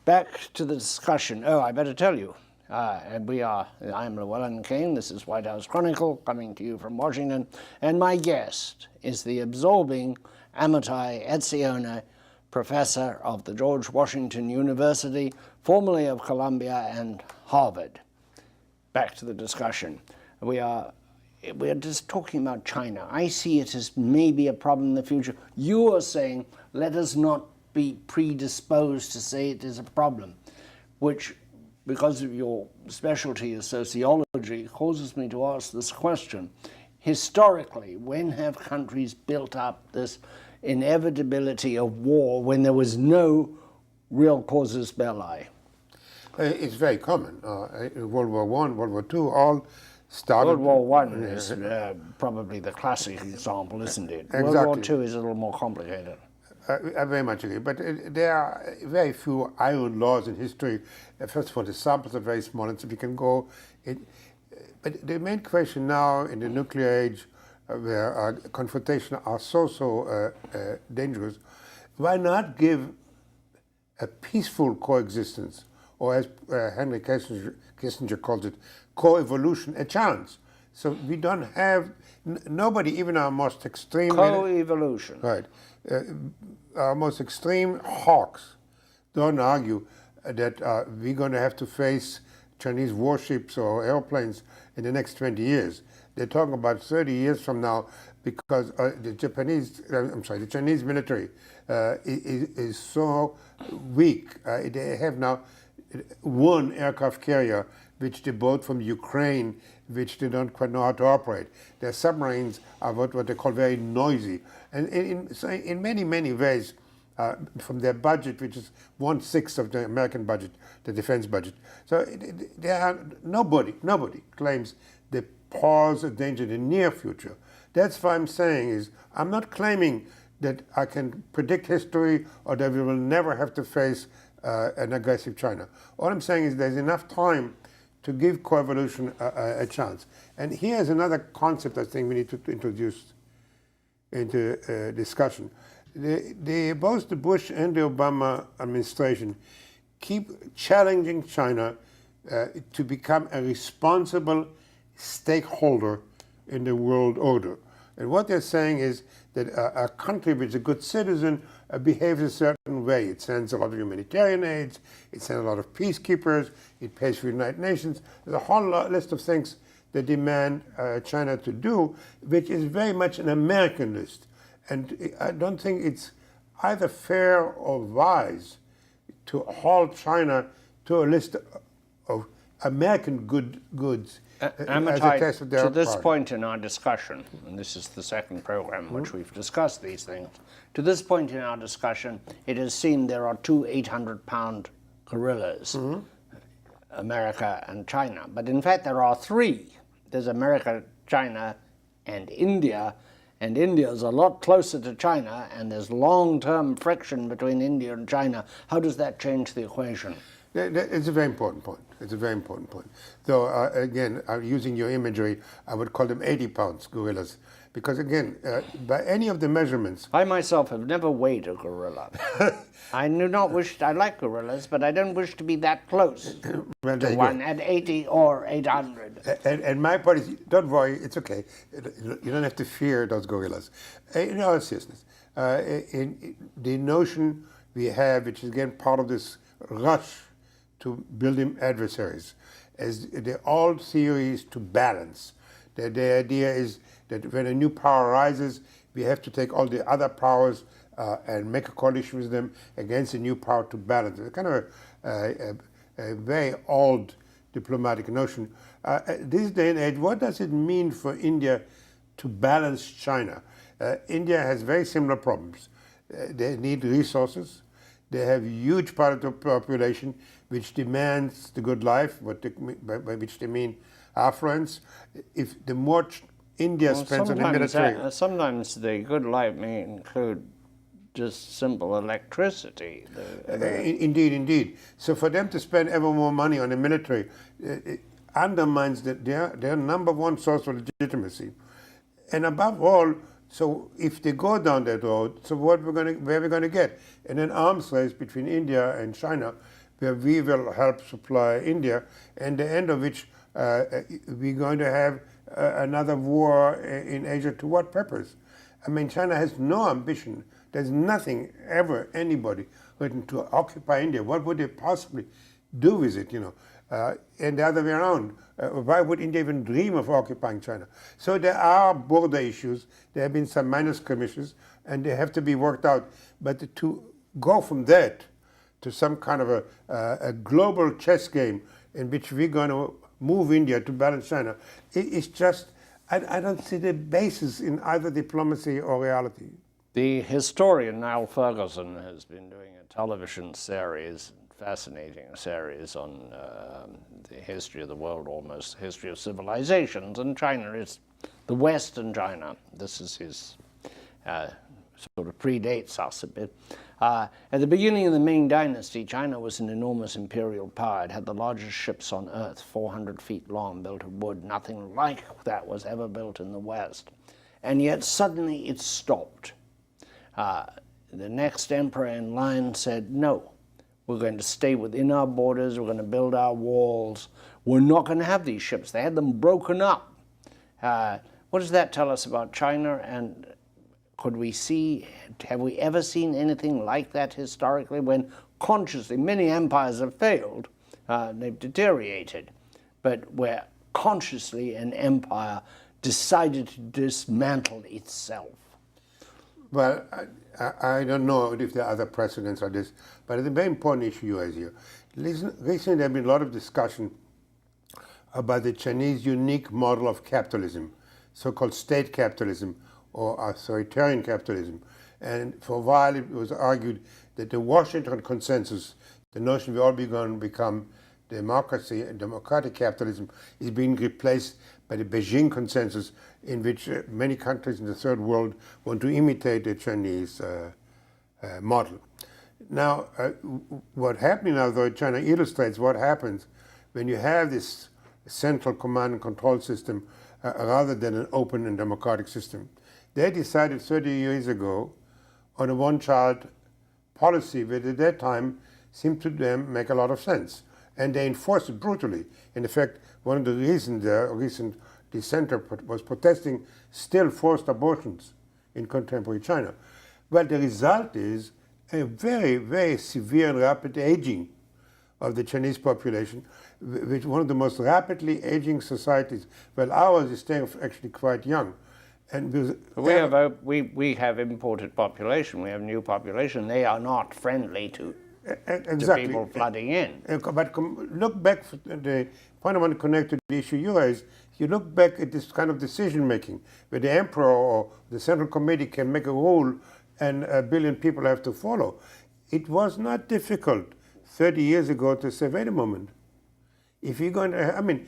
Back to the discussion. Oh, I better tell you. I'm Llewellyn King. This is White House Chronicle, coming to you from Washington. And my guest is the absorbing Amitai Etzioni, professor of the George Washington University, formerly of Columbia and Harvard. Back to the discussion. We are just talking about China. I see it as maybe a problem in the future. You are saying, let us not be predisposed to say it is a problem, which, because of your specialty as sociology, causes me to ask this question. Historically, when have countries built up this inevitability of war when there was no real casus belli? It's very common. World War I, World War II, all started... World War I is probably the classic example, isn't it? Exactly. World War II is a little more complicated. I very much agree, but there are very few iron laws in history. First of all, the samples are very small, and so we can go... But the main question now in the nuclear age, where confrontation are so dangerous, why not give a peaceful coexistence, or as Henry Kissinger calls it, co-evolution, a chance? So we don't have, nobody, even our most extreme... Co-evolution. Right. Our most extreme hawks don't argue that we're going to have to face Chinese warships or airplanes in the next 20 years. They're talking about 30 years from now, because the Chinese military is so weak. They have now one aircraft carrier, which they bought from Ukraine, which they don't quite know how to operate. Their submarines are what they call very noisy. And in many, many ways, from their budget, which is 1/6 of the American budget, the defense budget. So nobody claims they pose a danger in the near future. That's what I'm saying is, I'm not claiming that I can predict history or that we will never have to face an aggressive China. All I'm saying is there's enough time to give coevolution a chance. And here's another concept I think we need to introduce into discussion. Both the Bush and the Obama administration keep challenging China to become a responsible stakeholder in the world order. And what they're saying is that a country which is a good citizen behaves a certain way. It sends a lot of humanitarian aids, it sends a lot of peacekeepers, it pays for the United Nations. There's a whole list of things they demand China to do, which is very much an American list. And I don't think it's either fair or wise to hold China to a list of American goods as a test of their to this part. point in our discussion, and this is the second program in which we've discussed these things, to this point in our discussion, it has seemed there are two 800-pound gorillas, America and China. But in fact, there are three. There's America, China, and India. And India is a lot closer to China, and there's long-term friction between India and China. How does that change the equation? It's a very important point. It's a very important point. Though, again, using your imagery, I would call them 80 pounds gorillas. Because, again, by any of the measurements... I myself have never weighed a gorilla. I do not wish... I like gorillas, but I don't wish to be that close to one at 80 or 800. And my point is, don't worry, it's okay. You don't have to fear those gorillas. In all seriousness, the notion we have, which is, again, part of this rush to building adversaries, as the old theory is to balance. The idea is that when a new power rises, we have to take all the other powers and make a coalition with them against a new power to balance. It's kind of a very old diplomatic notion. This day and age, what does it mean for India to balance China? India has very similar problems. They need resources. They have a huge part of the population which demands the good life, by which they mean affluence. If the more India spends on the military... sometimes the good life may include just simple electricity. Indeed. So for them to spend ever more money on the military, it undermines their number one source of legitimacy. And above all, so if they go down that road, so where are we going to get? And an arms race between India and China, where we will help supply India, and the end of which we're going to have another war in Asia. To what purpose? I mean, China has no ambition. There's nothing ever anybody written to occupy India. What would they possibly do with it, and the other way around. Why would India even dream of occupying China? So there are border issues. There have been some minor skirmishes, and they have to be worked out. But to go from that to some kind of a global chess game in which we're going to move India to balance China, it's just, I don't see the basis in either diplomacy or reality. The historian Niall Ferguson has been doing a television series, fascinating series on the history of the world, almost history of civilizations, and China is the West and China. This is his sort of predates us a bit. At the beginning of the Ming Dynasty, China was an enormous imperial power. It had the largest ships on earth, 400 feet long, built of wood. Nothing like that was ever built in the West. And yet suddenly it stopped. The next emperor in line said, no, we're going to stay within our borders, we're going to build our walls, we're not going to have these ships. They had them broken up. What does that tell us about China, and could we see, have we ever seen anything like that historically, when consciously many empires have failed, they've deteriorated, but where consciously an empire decided to dismantle itself? Well, I don't know if there are other precedents on this, but it's a very important issue you raise here. Recently, there has been a lot of discussion about the Chinese unique model of capitalism, so-called state capitalism or authoritarian capitalism. And for a while, it was argued that the Washington consensus, the notion we all be going to become democracy and democratic capitalism, is being replaced by the Beijing consensus, in which many countries in the third world want to imitate the Chinese model. Now, what's happening now, though, China illustrates what happens when you have this central command and control system rather than an open and democratic system. They decided 30 years ago on a one-child policy, which at that time seemed to them make a lot of sense. And they enforced it brutally. In fact, one of the reasons the recent dissenter was protesting still forced abortions in contemporary China. Well, the result is a very, very severe and rapid aging of the Chinese population, which one of the most rapidly aging societies. Well, ours is staying actually quite young. And we have imported population, we have new population. They are not friendly to people flooding in. But look back, the point I want to connect to the issue you raised, you look back at this kind of decision making, where the emperor or the central committee can make a rule and 1 billion people have to follow. It was not difficult 30 years ago to say, wait a moment, if you're going to, I mean,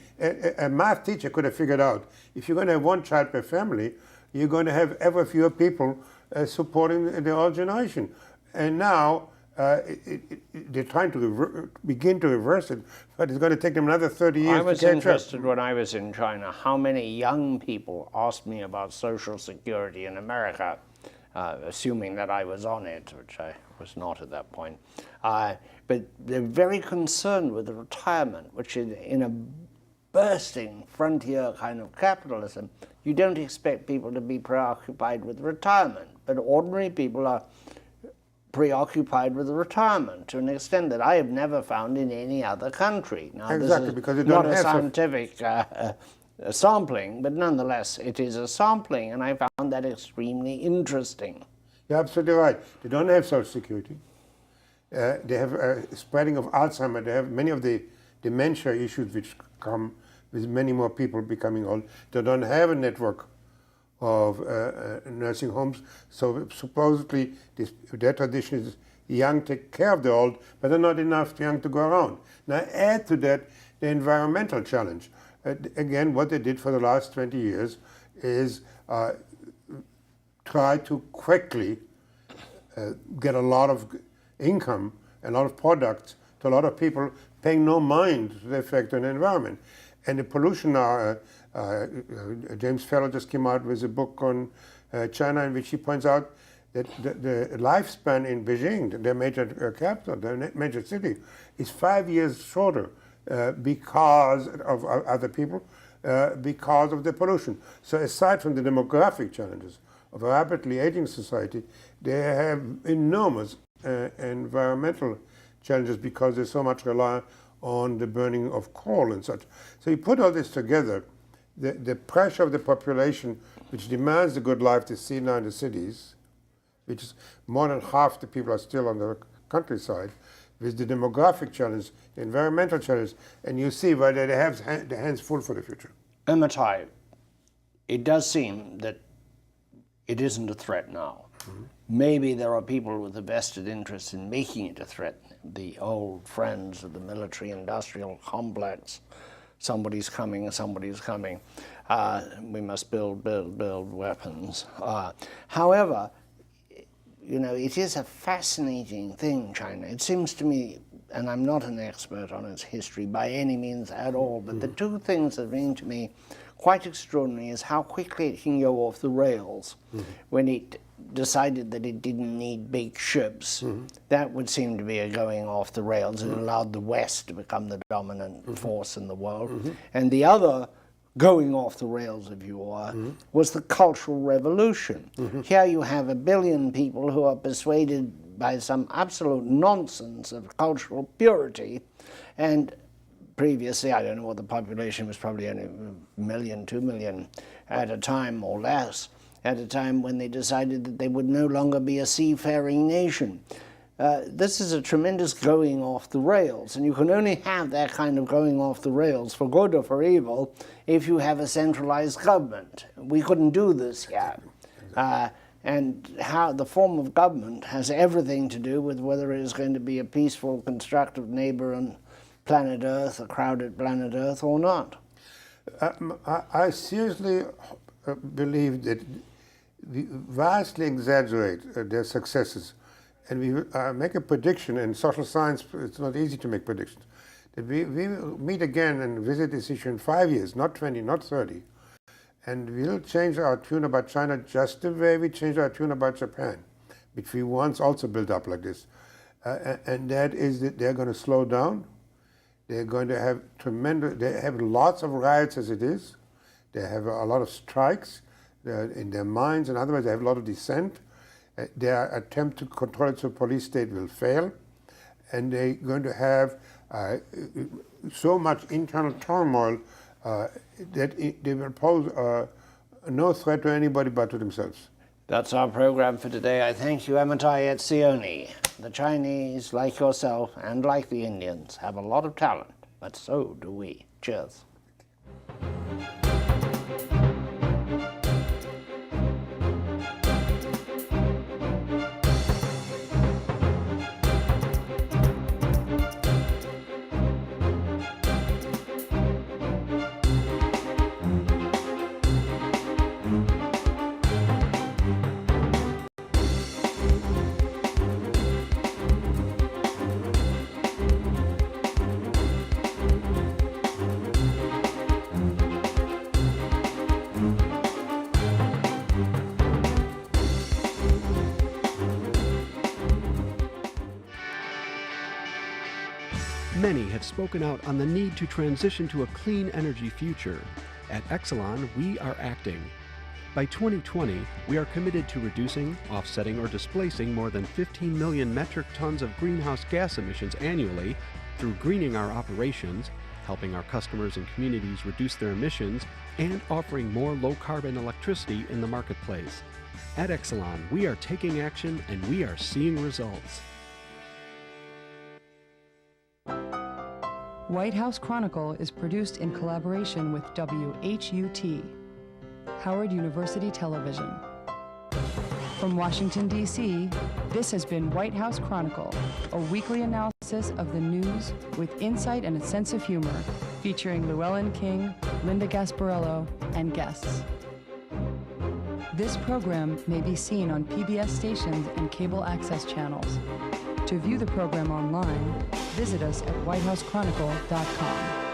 a math teacher could have figured out, if you're going to have one child per family, you're going to have ever fewer people supporting the whole generation. And now, they're trying to begin to reverse it, but it's going to take them another 30 years to catch up. I was interested when I was in China how many young people asked me about Social Security in America, assuming that I was on it, which I was not at that point. But they're very concerned with the retirement, which in a bursting frontier kind of capitalism, you don't expect people to be preoccupied with retirement, but ordinary people are preoccupied with retirement to an extent that I have never found in any other country. Now, exactly, this is because it not a scientific sampling, but nonetheless it is a sampling, and I found that extremely interesting. You're absolutely right. They don't have Social Security. They have a spreading of Alzheimer. They have many of the dementia issues which come with many more people becoming old. They don't have a network of nursing homes. So supposedly their tradition is young take care of the old, but they're not enough young to go around. Now add to that the environmental challenge. Again, what they did for the last 20 years is try to quickly get a lot of income, a lot of products to a lot of people, paying no mind to the effect on the environment. And the pollution now, James Farrell just came out with a book on China in which he points out that the lifespan in Beijing, their major capital, their major city, is 5 years shorter because of other people, because of the pollution. So aside from the demographic challenges of a rapidly aging society, they have enormous environmental challenges because they so much rely on the burning of coal and such. So you put all this together, the pressure of the population, which demands the good life they see now in the cities, which is more than half the people are still on the countryside, with the demographic challenge, the environmental challenge, and you see why they have their hands full for the future. Amitai, it does seem that it isn't a threat now. Mm-hmm. Maybe there are people with a vested interest in making it a threat. The old friends of the military-industrial complex. Somebody's coming, somebody's coming. We must build weapons. However, you know, it is a fascinating thing, China. It seems to me, and I'm not an expert on its history by any means at all, but the two things that mean to me quite extraordinary is how quickly it can go off the rails. When it decided that it didn't need big ships, that would seem to be a going off the rails. It allowed the West to become the dominant force in the world. And the other going off the rails, if you are, was the Cultural Revolution. Here you have 1 billion people who are persuaded by some absolute nonsense of cultural purity, and previously, I don't know what the population was, probably only 1 million, 2 million at a time or less, at a time when they decided that they would no longer be a seafaring nation. This is a tremendous going off the rails, and you can only have that kind of going off the rails, for good or for evil, if you have a centralized government. We couldn't do this yet. And how the form of government has everything to do with whether it is going to be a peaceful, constructive neighbor on planet Earth, a crowded planet Earth, or not. I seriously believe that we vastly exaggerate their successes. And we make a prediction. In social science, it's not easy to make predictions. That we will meet again and visit this issue in 5 years, not 20, not 30. And we'll change our tune about China just the way we changed our tune about Japan, which we once also built up like this. And that is that they're going to slow down. They're going to have they have lots of riots as it is. They have a lot of strikes in their minds, and otherwise they have a lot of dissent. Their attempt to control it to a police state will fail, and they're going to have so much internal turmoil that they will pose no threat to anybody but to themselves. That's our program for today. I thank you, Amitai Etzioni. The Chinese, like yourself and like the Indians, have a lot of talent, but so do we. Cheers. Many have spoken out on the need to transition to a clean energy future. At Exelon, we are acting. By 2020, we are committed to reducing, offsetting, or displacing more than 15 million metric tons of greenhouse gas emissions annually through greening our operations, helping our customers and communities reduce their emissions, and offering more low-carbon electricity in the marketplace. At Exelon, we are taking action and we are seeing results. White House Chronicle is produced in collaboration with WHUT, Howard University Television. From Washington, D.C., this has been White House Chronicle, a weekly analysis of the news with insight and a sense of humor, featuring Llewellyn King, Linda Gasparello, and guests. This program may be seen on PBS stations and cable access channels. To view the program online, visit us at whitehousechronicle.com.